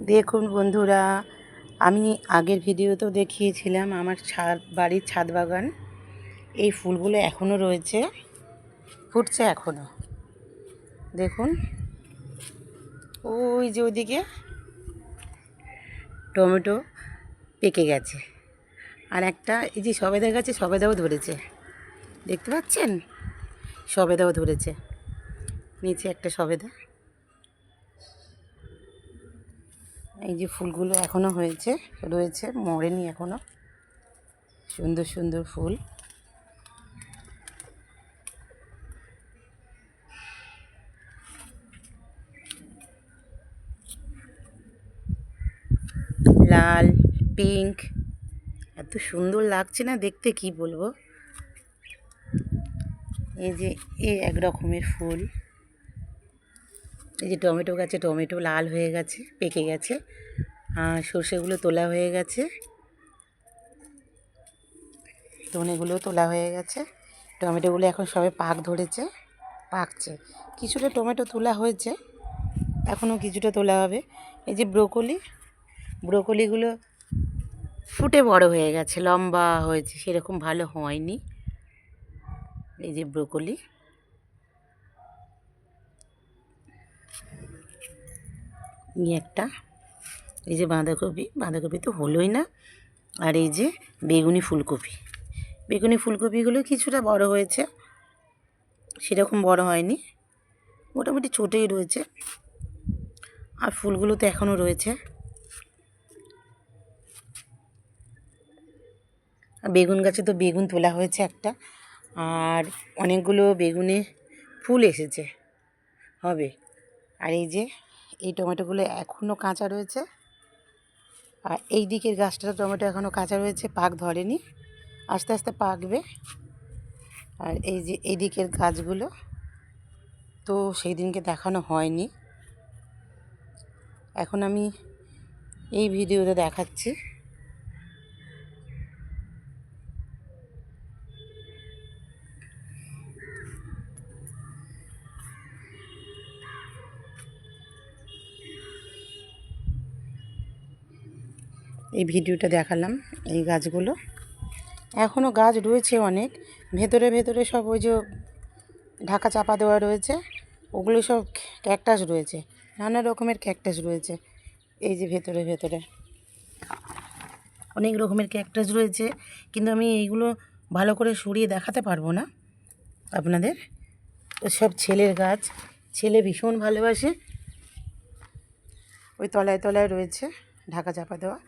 দেখুন বন্ধুরা, আমি আগের ভিডিওতেও দেখিয়েছিলাম আমার বাড়ির ছাদ বাগান। এই ফুলগুলো এখনও রয়েছে, ফুটছে এখনও। দেখুন ওই যে ওইদিকে টমেটো পেকে গেছে, আর একটা এই যে সবেদা গাছে সবেদাও ধরেছে, দেখতে পাচ্ছেন? সবেদাও ধরেছে, নিচে একটা সবেদা। এই যে ফুলগুলো এখনও রয়েছে, মরেনি এখনও। সুন্দর সুন্দর ফুল। লাল, পিঙ্ক, এত সুন্দর লাগছে না দেখতে, কি বলবো। এই যে এক রকমের ফুল। এই যে টমেটো গাছে টমেটো লাল হয়ে গেছে, পেকে গেছে, আর সর্ষেগুলো তোলা হয়ে গেছে, ধনেগুলোও তোলা হয়ে গেছে। টমেটোগুলো এখন সবে পাকছে। কিছুটা টমেটো তোলা হয়েছে, এখনও কিছুটা তোলা হবে। এই যে ব্রোকলিগুলো ফুটে বড় হয়ে গেছে, লম্বা হয়েছে, সেরকম ভালো হয়নি। এই যে ব্রোকলি, একটা। এই যে বাঁধাকপি তো হলোই না। আর এই যে বেগুনি ফুলকপিগুলো কিছুটা বড় হয়েছে, সেরকম বড় হয়নি, মোটামুটি ছোটোই রয়েছে। আর ফুলগুলো তো এখনও রয়েছে। আর বেগুন গাছে তো বেগুন তোলা হয়েছে একটা, আর অনেকগুলো বেগুনে ফুল এসেছে, হবে। আর এই যে এই টমেটোগুলো এখনও কাঁচা রয়েছে, আর এই দিকের গাছটা টমেটো এখনও কাঁচা রয়েছে, পাক ধরেনি, আস্তে আস্তে পাকবে। আর এই যে এই দিকের গাছগুলো তো সেই দিনকে দেখানো হয়নি, এখন আমি এই ভিডিওতে দেখাচ্ছি। এই ভিডিওটা দেখালাম, এই গাছগুলো এখনও গাছ রয়েছে অনেক, ভেতরে সব ওই যে ঢাকা চাপা দেওয়া রয়েছে, ওগুলো সব ক্যাকটাস রয়েছে, নানা রকমের ক্যাকটাস রয়েছে। এই যে ভেতরে অনেক রকমের ক্যাকটাস রয়েছে, কিন্তু আমি এইগুলো ভালো করে সরিয়ে দেখাতে পারবো না আপনাদের। সব ছেলের গাছ, ছেলে ভীষণ ভালোবাসে, ওই তলায় রয়েছে ঢাকা চাপা দেওয়া।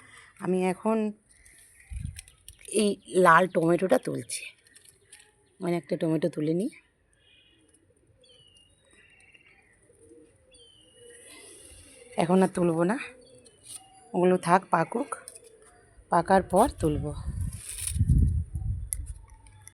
আমি এখন এই লাল টমেটোটা তুলছি, মানে একটা টমেটো তুলে নিই। এখন আর তুলব না, ওগুলো থাক, পাকার পর তুলব।